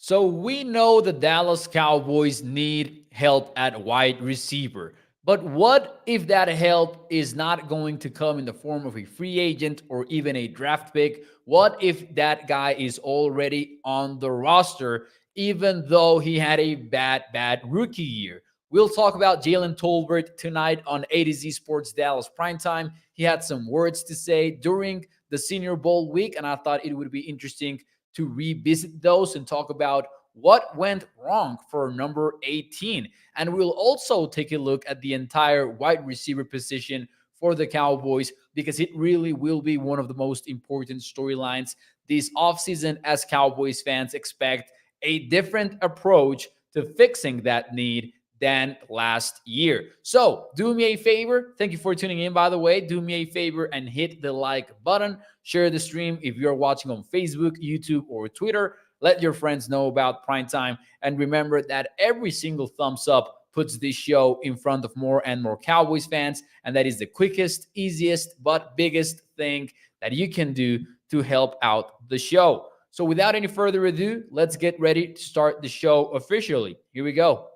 So we know the Dallas Cowboys need help at wide receiver. But what if that help is not going to come in the form of a free agent or even a draft pick? What if that guy is already on the roster, even though he had a bad rookie year? We'll talk about Jalen Tolbert tonight on A to Z Sports Dallas Primetime. He had some words to say during the Senior Bowl week, and I thought it would be interesting to revisit those and talk about what went wrong for number 18. And we'll also take a look at the entire wide receiver position for the Cowboys because it really will be one of the most important storylines this offseason as Cowboys fans expect a different approach to fixing that need than last year. So do me a favor. Thank you for tuning in, by the way. Do me a favor and hit the like button. Share the stream if you're watching on Facebook, YouTube, or Twitter. Let your friends know about Prime Time. And remember that every single thumbs up puts this show in front of more and more Cowboys fans. And that is the quickest, easiest, but biggest thing that you can do to help out the show. So without any further ado, let's get ready to start the show officially. Here we go.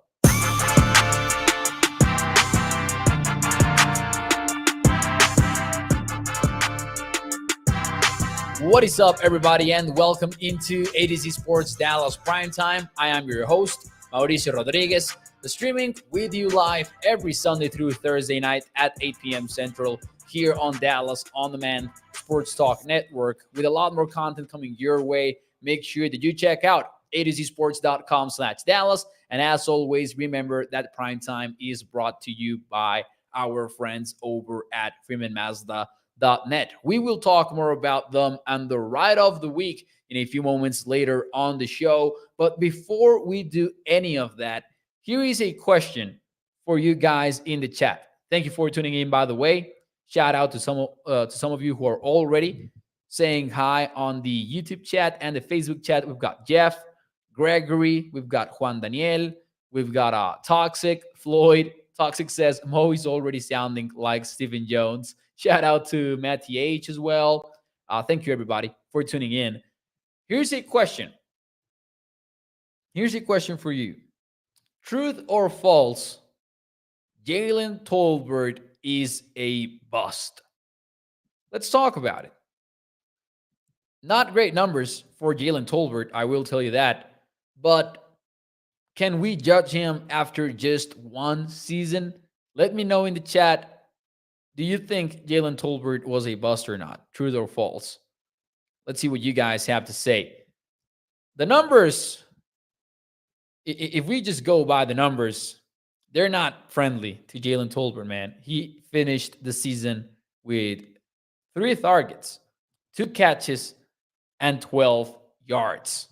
What is up, everybody, and welcome into A to Z Sports Dallas Primetime. I am your host, Mauricio Rodriguez, streaming with you live every Sunday through Thursday night at 8 p.m. Central here on Dallas On Demand Sports Talk Network with a lot more content coming your way. Make sure that you check out a2zsports.com/Dallas. And as always, remember that Primetime is brought to you by our friends over at FreemanMazda.net. We will talk more about them and the ride of the week in a few moments later on the show. But before we do any of that, here is a question for you guys in the chat. Thank you for tuning in, by the way. Shout out to some of you who are already saying hi on the YouTube chat and the Facebook chat. We've got Jeff, Gregory, we've got Juan Daniel, we've got Toxic, Floyd. Toxic says Mo is already sounding like Stephen Jones. Shout out to Matty H as well. Thank you, everybody, for tuning in. Here's a question. Here's a question for you. Truth or false, Jalen Tolbert is a bust. Let's talk about it. Not great numbers for Jalen Tolbert, I will tell you that. But can we judge him after just one season? Let me know in the chat. Do you think Jalen Tolbert was a bust or not? Truth or false? Let's see what you guys have to say. The numbers, if we just go by the numbers, they're not friendly to Jalen Tolbert, man. He finished the season with 3 targets, 2 catches, and 12 yards.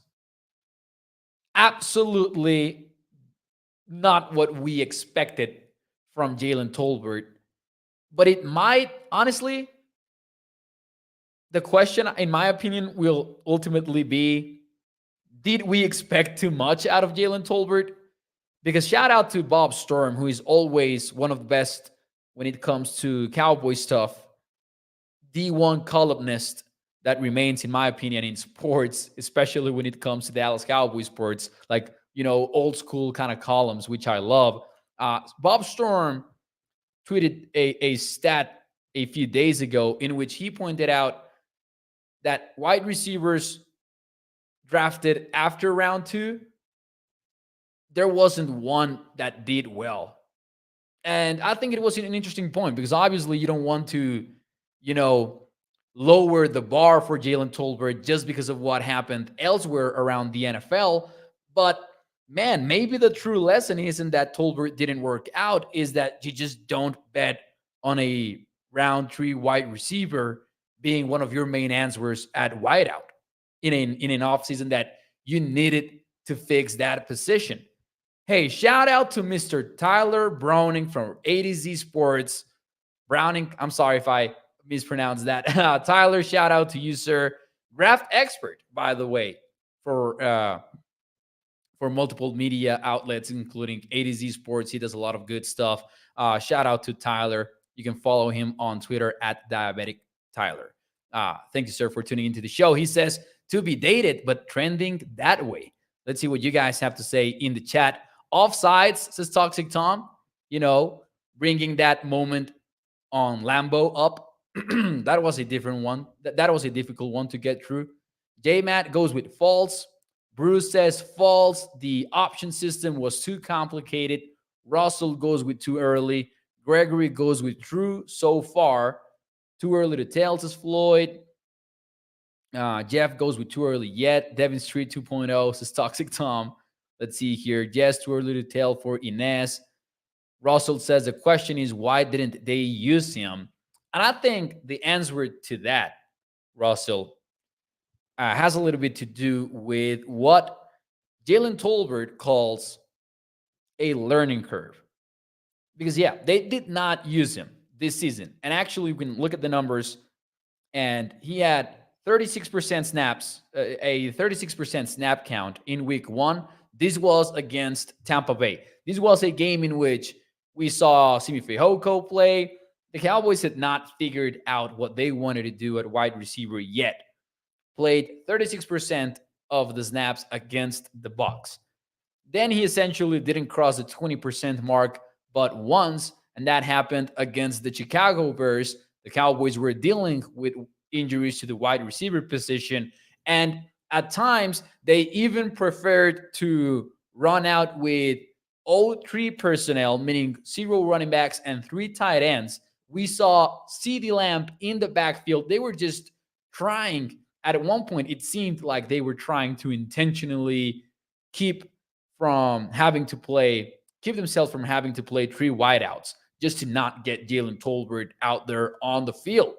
Absolutely not what we expected from Jalen Tolbert. But it might, honestly, the question, in my opinion, will ultimately be, did we expect too much out of Jalen Tolbert? Because shout out to Bob Storm, who is always one of the best when it comes to Cowboy stuff. D1 columnist that remains, in my opinion, in sports, especially when it comes to Dallas Cowboys sports, like, old school kind of columns, which I love. Bob Storm tweeted a stat a few days ago in which he pointed out that wide receivers drafted after round 2, there wasn't one that did well. And I think it was an interesting point because obviously you don't want to, lower the bar for Jalen Tolbert just because of what happened elsewhere around the NFL. But man, maybe the true lesson isn't that Tolbert didn't work out, is that you just don't bet on a round 3 wide receiver being one of your main answers at wideout in an offseason that you needed to fix that position. Hey, shout out to Mr. Tyler Browning from A to Z Sports. Browning, I'm sorry if I mispronounced that. Tyler, shout out to you, sir. Draft expert, by the way, for multiple media outlets, including A to Z Sports. He does a lot of good stuff. Shout out to Tyler. You can follow him on Twitter at Diabetic Tyler. Thank you, sir, for tuning into the show. He says, to be dated, but trending that way. Let's see what you guys have to say in the chat. Offsides, says Toxic Tom, you know, bringing that moment on Lambo up. That was a different one. That was a difficult one to get through. J Matt goes with false. Bruce says false. The option system was too complicated. Russell goes with too early. Gregory goes with true so far. Too early to tell, says Floyd. Jeff goes with too early yet. Devin Street 2.0 says Toxic Tom. Let's see here. Jess, too early to tell for Inez. Russell says the question is, why didn't they use him? And I think the answer to that, Russell, has a little bit to do with what Jalen Tolbert calls a learning curve. Because, yeah, they did not use him this season. And actually, we can look at the numbers, and he had 36% snaps, a 36% snap count in week 1. This was against Tampa Bay. This was a game in which we saw Simi Fehoko play. The Cowboys had not figured out what they wanted to do at wide receiver yet. Played 36% of the snaps against the Bucs. Then he essentially didn't cross the 20% mark but once, and that happened against the Chicago Bears. The Cowboys were dealing with injuries to the wide receiver position, and at times they even preferred to run out with all 3 personnel, meaning 0 running backs and 3 tight ends. We saw CeeDee Lamb in the backfield. They were just trying. At one point, it seemed like they were trying to intentionally keep themselves from having to play 3 wideouts just to not get Jalen Tolbert out there on the field.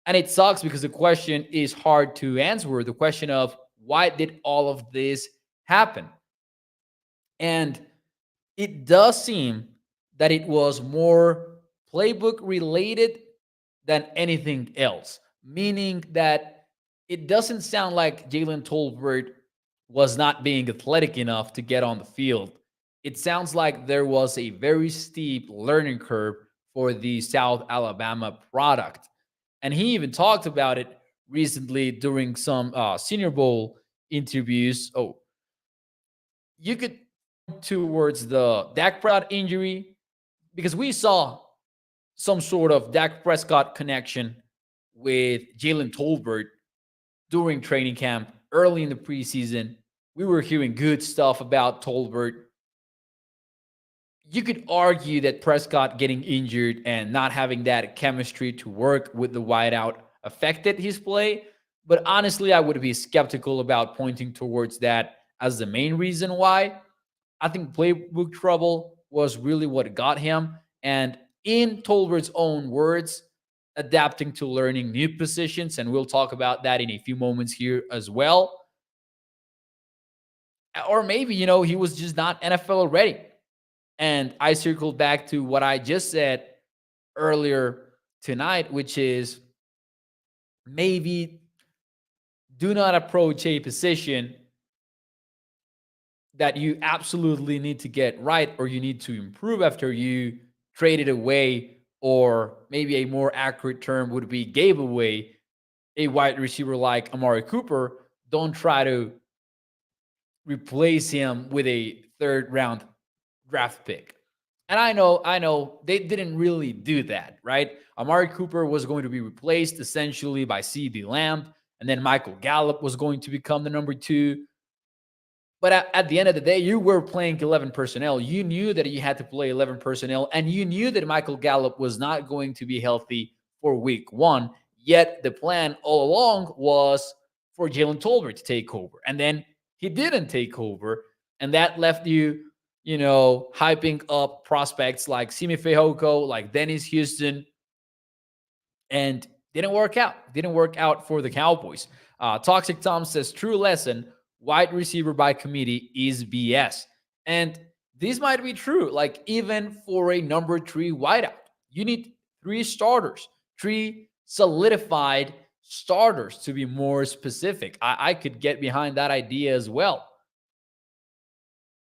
And it sucks because the question is hard to answer. The question of why did all of this happen? And it does seem that it was more playbook related than anything else, meaning that it doesn't sound like Jalen Tolbert was not being athletic enough to get on the field. It sounds like there was a very steep learning curve for the South Alabama product. And he even talked about it recently during some Senior Bowl interviews. Oh, you could towards the Dak Prescott injury because we saw some sort of Dak Prescott connection with Jalen Tolbert during training camp early in the preseason. We were hearing good stuff about Tolbert. You could argue that Prescott getting injured and not having that chemistry to work with the wideout affected his play. But honestly, I would be skeptical about pointing towards that as the main reason why. I think playbook trouble was really what got him. And in Tolbert's own words, adapting to learning new positions. And we'll talk about that in a few moments here as well. Or maybe, he was just not NFL ready. And I circled back to what I just said earlier tonight, which is maybe do not approach a position that you absolutely need to get right or you need to improve after you trade it away, or maybe a more accurate term would be gave away a wide receiver like Amari Cooper. Don't try to replace him with a 3rd round draft pick. And I know they didn't really do that, right? Amari Cooper was going to be replaced essentially by CeeDee Lamb, and then Michael Gallup was going to become the number 2. But at the end of the day, you were playing 11 personnel. You knew that you had to play 11 personnel, and you knew that Michael Gallup was not going to be healthy for week 1. Yet the plan all along was for Jalen Tolbert to take over. And then he didn't take over, and that left you, hyping up prospects like Simi Fehoko, like Dennis Houston, and didn't work out. Didn't work out for the Cowboys. Toxic Tom says, true lesson, wide receiver by committee is BS. And this might be true, like even for a number 3 wideout. You need 3 starters, 3 solidified starters to be more specific. I could get behind that idea as well.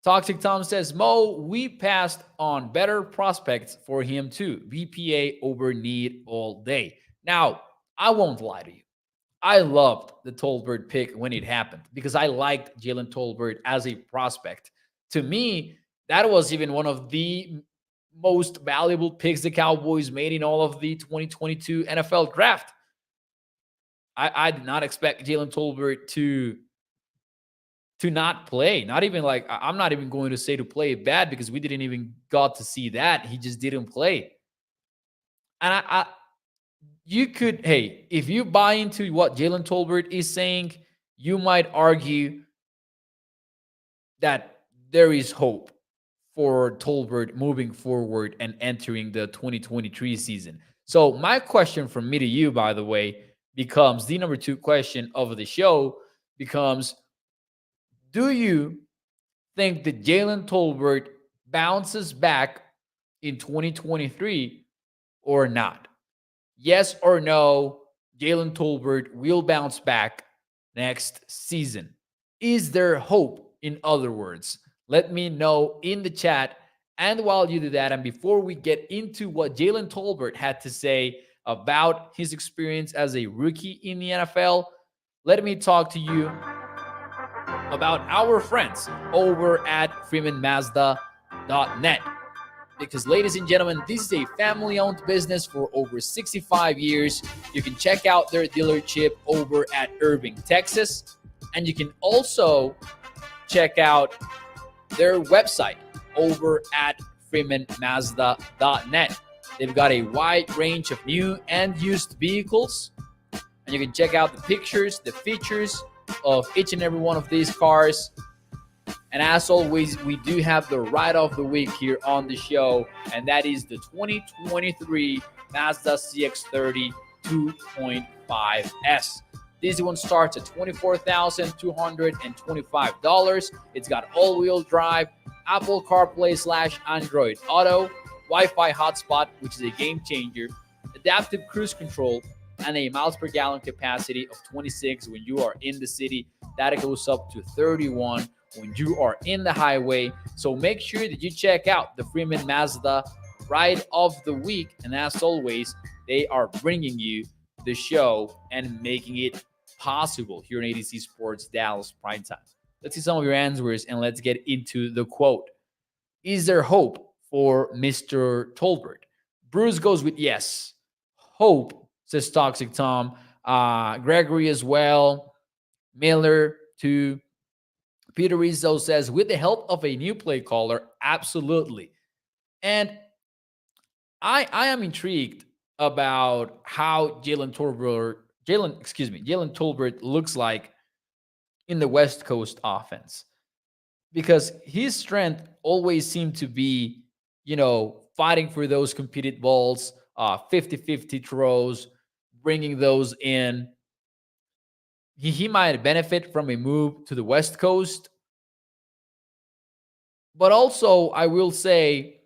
Toxic Tom says, Mo, we passed on better prospects for him too. BPA over need all day. Now, I won't lie to you. I loved the Tolbert pick when it happened because I liked Jalen Tolbert as a prospect. To me, that was even one of the most valuable picks the Cowboys made in all of the 2022 NFL draft. I did not expect Jalen Tolbert to not play. Not even like I'm not even going to say to play bad because we didn't even got to see that. He just didn't play. And you could, hey, if you buy into what Jalen Tolbert is saying, you might argue that there is hope for Tolbert moving forward and entering the 2023 season. So my question from me to you, by the way, becomes the number two question of the show becomes, do you think that Jalen Tolbert bounces back in 2023 or not? Yes or no, Jalen Tolbert will bounce back next season. Is there hope, in other words? Let me know in the chat. And while you do that, and before we get into what Jalen Tolbert had to say about his experience as a rookie in the NFL, let me talk to you about our friends over at freemanmazda.net. Because, ladies and gentlemen, this is a family owned business for over 65 years. You can check out their dealership over at Irving, Texas. And you can also check out their website over at freemanmazda.net. They've got a wide range of new and used vehicles. And you can check out the pictures, the features of each and every one of these cars. And as always, we do have the ride of the week here on the show, and that is the 2023 Mazda CX-30 2.5S. This one starts at $24,225. It's got all-wheel drive, Apple CarPlay / Android Auto, Wi-Fi hotspot, which is a game changer, adaptive cruise control, and a miles per gallon capacity of 26 when you are in the city. That goes up to 31 when you are in the highway. So make sure that you check out the Freeman Mazda Ride of the Week. And as always, they are bringing you the show and making it possible here in ADC Sports Dallas Primetime. Let's see some of your answers and let's get into the quote. Is there hope for Mr. Tolbert? Bruce goes with yes. Hope, says Toxic Tom. Gregory as well. Miller too. Peter Rizzo says, with the help of a new play caller, absolutely. And I am intrigued about how Jalen Tolbert looks like in the West Coast offense. Because his strength always seemed to be, fighting for those competed balls, 50-50 throws, bringing those in. He might benefit from a move to the West Coast. But also, I will say,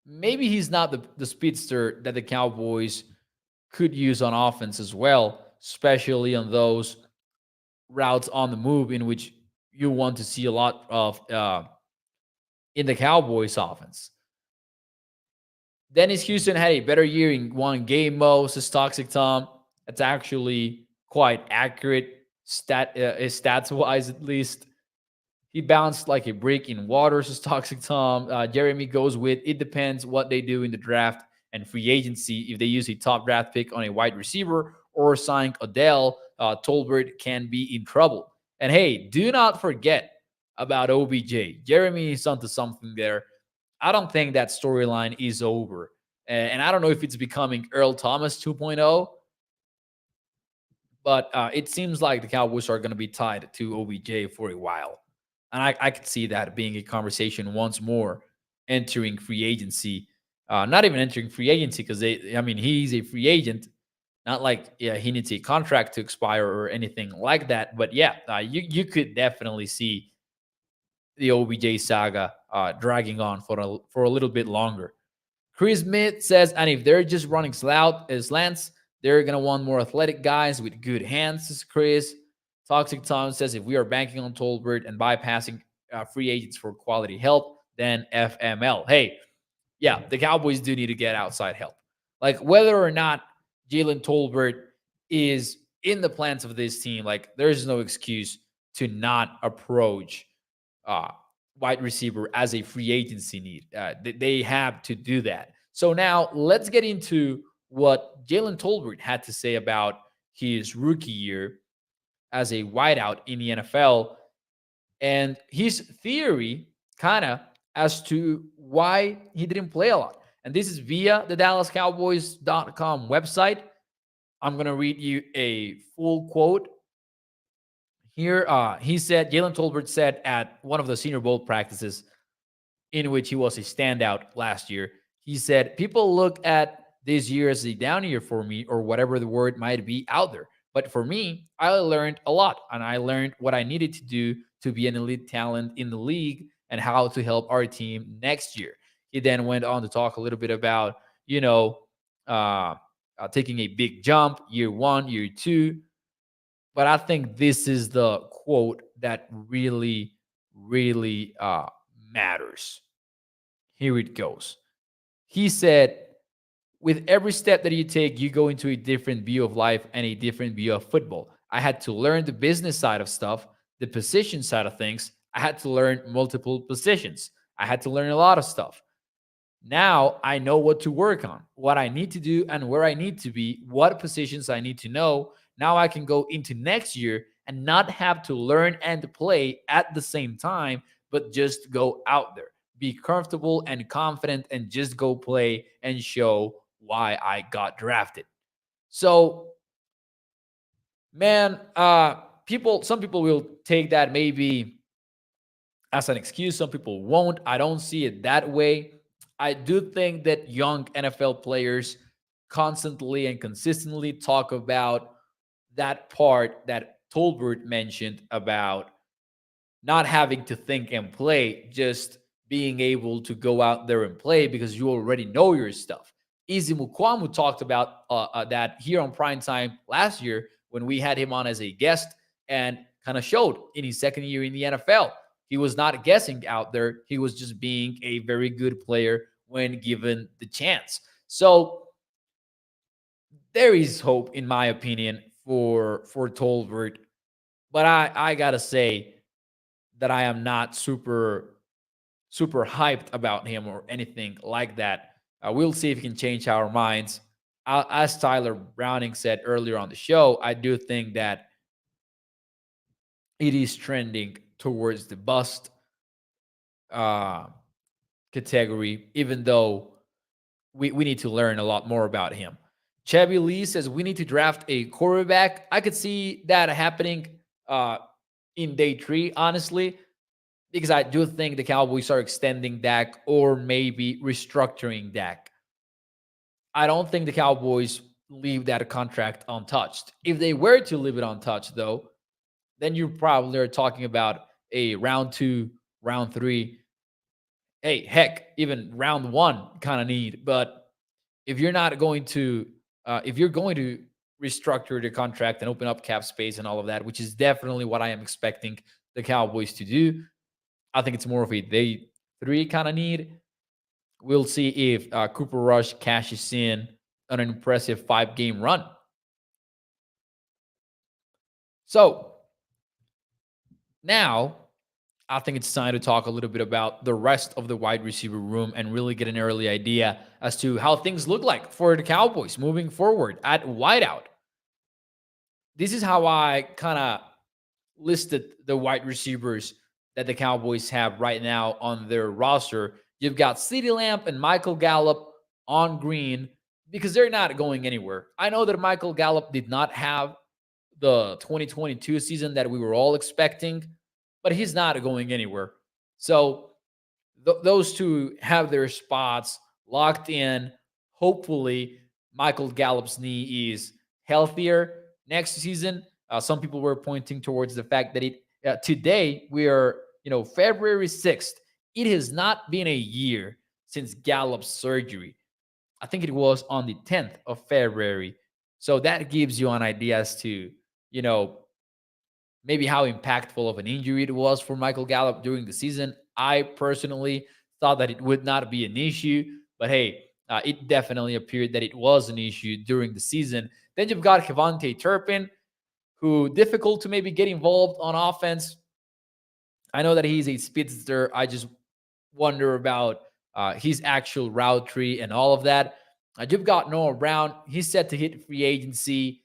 maybe he's not the speedster that the Cowboys could use on offense as well, especially on those routes on the move in which you want to see a lot of in the Cowboys offense. Dennis Houston had a better year in one game mode, says Toxic Tom. That's actually quite accurate stats wise, at least. He bounced like a brick in water, says Toxic Tom. Jeremy goes with, it depends what they do in the draft and free agency. If they use a top draft pick on a wide receiver or sign Odell, Tolbert can be in trouble. And hey, do not forget about OBJ. Jeremy is onto something there. I don't think that storyline is over. And I don't know if it's becoming Earl Thomas 2.0, but it seems like the Cowboys are going to be tied to OBJ for a while. And I could see that being a conversation once more entering free agency. Not even entering free agency because he's a free agent. Not like he needs a contract to expire or anything like that. But yeah, you could definitely see the OBJ saga dragging on for a little bit longer. Chris Smith says, and if they're just running slants, they're going to want more athletic guys with good hands, says Chris. Toxic Tom says, if we are banking on Tolbert and bypassing free agents for quality help, then FML. Hey, yeah, the Cowboys do need to get outside help. Like whether or not Jalen Tolbert is in the plans of this team, like there's no excuse to not approach uh, wide receiver as a free agency need. They have to do that. So now let's get into what Jalen Tolbert had to say about his rookie year as a wideout in the NFL and his theory, kind of, as to why he didn't play a lot. And this is via the DallasCowboys.com website. I'm going to read you a full quote here. He said, Jalen Tolbert said at one of the Senior Bowl practices, in which he was a standout last year, he said, people look at this year as a down year for me, or whatever the word might be out there. But for me, I learned a lot, and I learned what I needed to do to be an elite talent in the league and how to help our team next year. He then went on to talk a little bit about, uh, taking a big jump year one, year two. But I think this is the quote that really, really matters. Here it goes. He said, with every step that you take, you go into a different view of life and a different view of football. I had to learn the business side of stuff, the position side of things. I had to learn multiple positions. I had to learn a lot of stuff. Now I know what to work on, what I need to do, and where I need to be, what positions I need to know. Now I can go into next year and not have to learn and play at the same time, but just go out there, be comfortable and confident, and just go play and show why I got drafted. So, man, some people will take that maybe as an excuse. Some people won't. I don't see it that way. I do think that young NFL players constantly and consistently talk about that part that Tolbert mentioned about not having to think and play, just being able to go out there and play because you already know your stuff. Izzy Mukwamu talked about that here on Prime Time last year when we had him on as a guest and kind of showed in his second year in the NFL. He was not guessing out there. He was just being a very good player when given the chance. So there is hope, in my opinion, for Tolbert. But I gotta say that I am not super hyped about him or anything like that. We'll see if he can change our minds. As Tyler Browning said earlier on the show, I do think that it is trending towards the bust uh, category, even though we need to learn a lot more about him. Chevy Lee says we need to draft a quarterback. I could see that happening in day three, honestly, because I do think the Cowboys are extending Dak or maybe restructuring Dak. I don't think the Cowboys leave that contract untouched. If they were to leave it untouched, though, then you probably are talking about a round two, round three, hey, heck, even round one kind of need. But if you're not going to, if you're going to restructure the contract and open up cap space and all of that, which is definitely what I am expecting the Cowboys to do, I think it's more of a day three kind of need. We'll see if Cooper Rush cashes in on an impressive 5-game run. So now I think it's time to talk a little bit about the rest of the wide receiver room and really get an early idea as to how things look like for the Cowboys moving forward at wideout. This is how I kind of listed the wide receivers that the Cowboys have right now on their roster. You've got CeeDee Lamb and Michael Gallup on green because they're not going anywhere. I know that Michael Gallup did not have the 2022 season that we were all expecting, but he's not going anywhere. So those two have their spots locked in. Hopefully, Michael Gallup's knee is healthier next season. Some people were pointing towards the fact that today we are, February 6th. It has not been a year since Gallup's surgery. I think it was on the 10th of February. So that gives you an idea as to, you know, maybe how impactful of an injury it was for Michael Gallup during the season. I personally thought that it would not be an issue, but hey, it definitely appeared that it was an issue during the season. Then you've got Kevontae Turpin. who difficult to maybe get involved on offense. I know that he's a speedster. I just wonder about his actual route tree and all of that. You've got Noah Brown. He's set to hit free agency.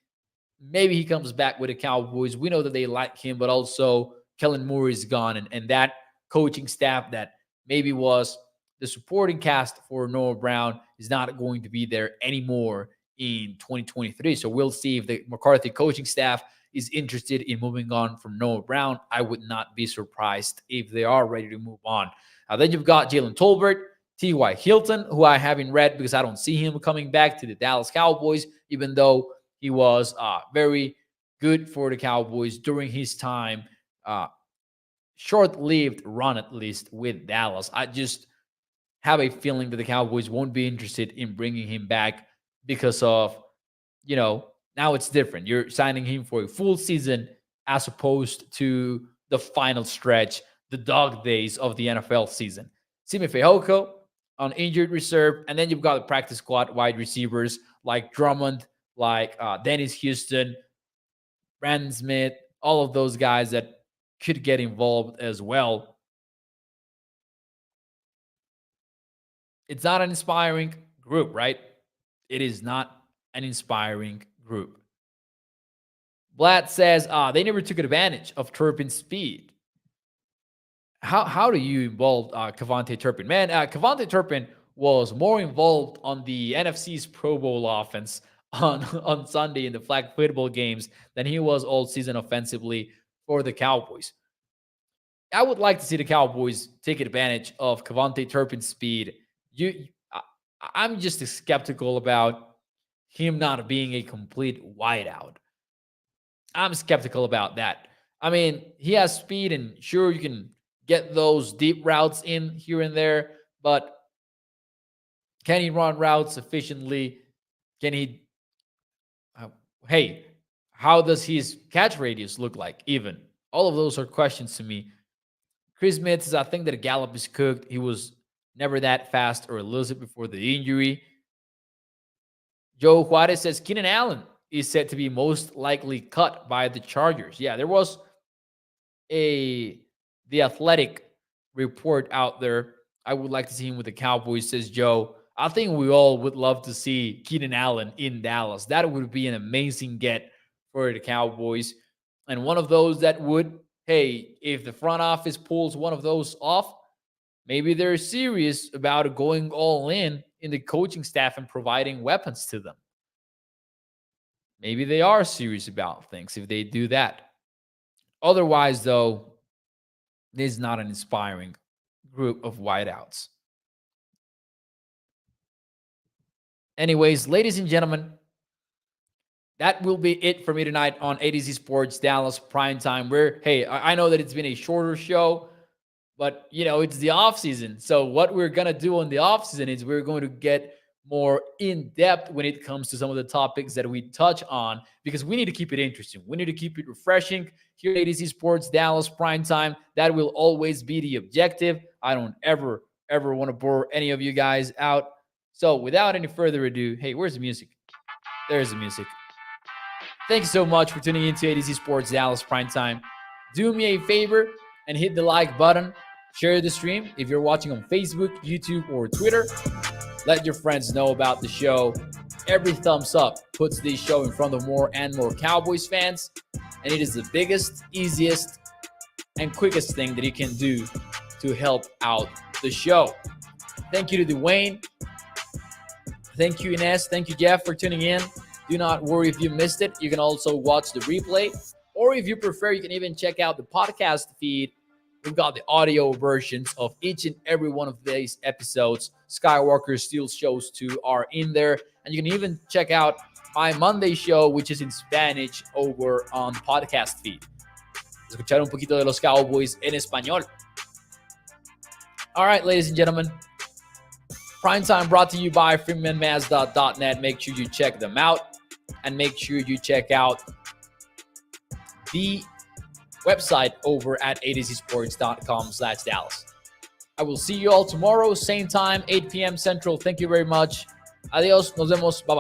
Maybe he comes back with the Cowboys. We know that they like him, but also Kellen Moore is gone. And that coaching staff that maybe was the supporting cast for Noah Brown is not going to be there anymore in 2023. So we'll see if the McCarthy coaching staff is interested in moving on from Noah Brown. I would not be surprised if they are ready to move on. Then you've got Jalen Tolbert, T.Y. Hilton, who I haven't read because I don't see him coming back to the Dallas Cowboys, even though he was very good for the Cowboys during his time, short-lived run at least with Dallas. I just have a feeling that the Cowboys won't be interested in bringing him back because of, now it's different. You're signing him for a full season as opposed to the final stretch, the dog days of the NFL season. Simi Fehoko on injured reserve, and then you've got the practice squad wide receivers like Drummond, like Dennis Houston, Brandon Smith, all of those guys that could get involved as well. It's not an inspiring group, right? It is not an inspiring group. Blatt says they never took advantage of Turpin's speed. How do you involve Kevontae Turpin? Man, Kevontae Turpin was more involved on the NFC's Pro Bowl offense on Sunday in the flag football games than he was all season offensively for the Cowboys. I would like to see the Cowboys take advantage of Kevontae Turpin's speed. I'm just skeptical about him not being a complete wideout. I'm skeptical about that. I mean, he has speed, and sure, you can get those deep routes in here and there, but can he run routes efficiently? Can he? How does his catch radius look like? Even all of those are questions to me. Chris Mitz says, I think that Gallup is cooked. He was never that fast or elusive before the injury. Joe Juarez says Keenan Allen is said to be most likely cut by the Chargers. Yeah, there was The Athletic report out there. I would like to see him with the Cowboys, says Joe. I think we all would love to see Keenan Allen in Dallas. That would be an amazing get for the Cowboys. And one of those that would, if the front office pulls one of those off, maybe they're serious about going all in the coaching staff and providing weapons to them. Maybe they are serious about things if they do that. Otherwise, though, this is not an inspiring group of wideouts. Anyways, ladies and gentlemen, that will be it for me tonight on ADZ Sports Dallas Primetime. Where, I know that it's been a shorter show, but, it's the offseason. So what we're going to do on the offseason is we're going to get more in-depth when it comes to some of the topics that we touch on, because we need to keep it interesting. We need to keep it refreshing here at ADZ Sports Dallas Primetime. That will always be the objective. I don't ever want to bore any of you guys out. So without any further ado, where's the music? There's the music. Thank you so much for tuning in to ADZ Sports Dallas Primetime. Do me a favor and hit the like button. Share the stream if you're watching on Facebook, YouTube, or Twitter. Let your friends know about the show. Every thumbs up puts this show in front of more and more Cowboys fans. And it is the biggest, easiest, and quickest thing that you can do to help out the show. Thank you to Dwayne. Thank you, Ines. Thank you, Jeff, for tuning in. Do not worry if you missed it. You can also watch the replay. Or if you prefer, you can even check out the podcast feed. We've got the audio versions of each and every one of these episodes. Skywalker Steel shows too are in there. And you can even check out my Monday show, which is in Spanish, over on the podcast feed. Escuchar un poquito de los Cowboys en español. All right, ladies and gentlemen. Primetime brought to you by FreemanMazda.net. Make sure you check them out. And make sure you check out the website over at ADCsports.com/Dallas. I will see you all tomorrow, same time, 8 p.m. Central. Thank you very much. Adios. Nos vemos. Bye-bye.